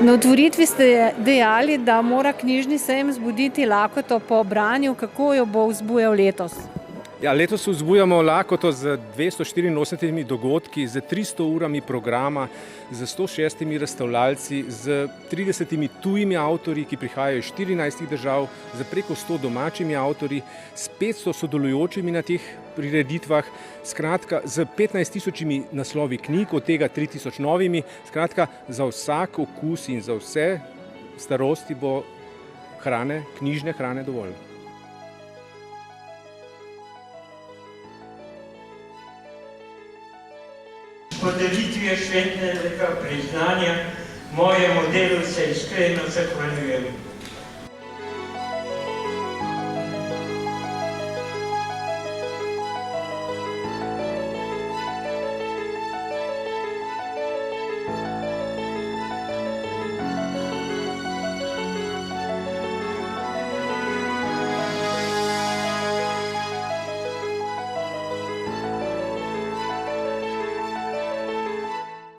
Na otvoritvi ste dejali, da mora knjižni sejem zbuditi lakoto po branju. Kako jo bo vzbujal letos? Ja, letos vzbujamo lakoto z 284 dogodki, z 300 urami programa, z 106 razstavljalci, z 30 tujimi avtorji, ki prihajajo iz 14 držav, z preko 100 domačimi avtorji, s 500 sodelujočimi na teh prireditvah, skratka z 15.000 naslovi knjig, od tega 3.000 novimi. Skratka, za vsak okus in za vse starosti bo hrane, knjižne hrane dovolj. Podelitvijo Švetnega priznanja mojemu delu se iskreno zahvaljujem.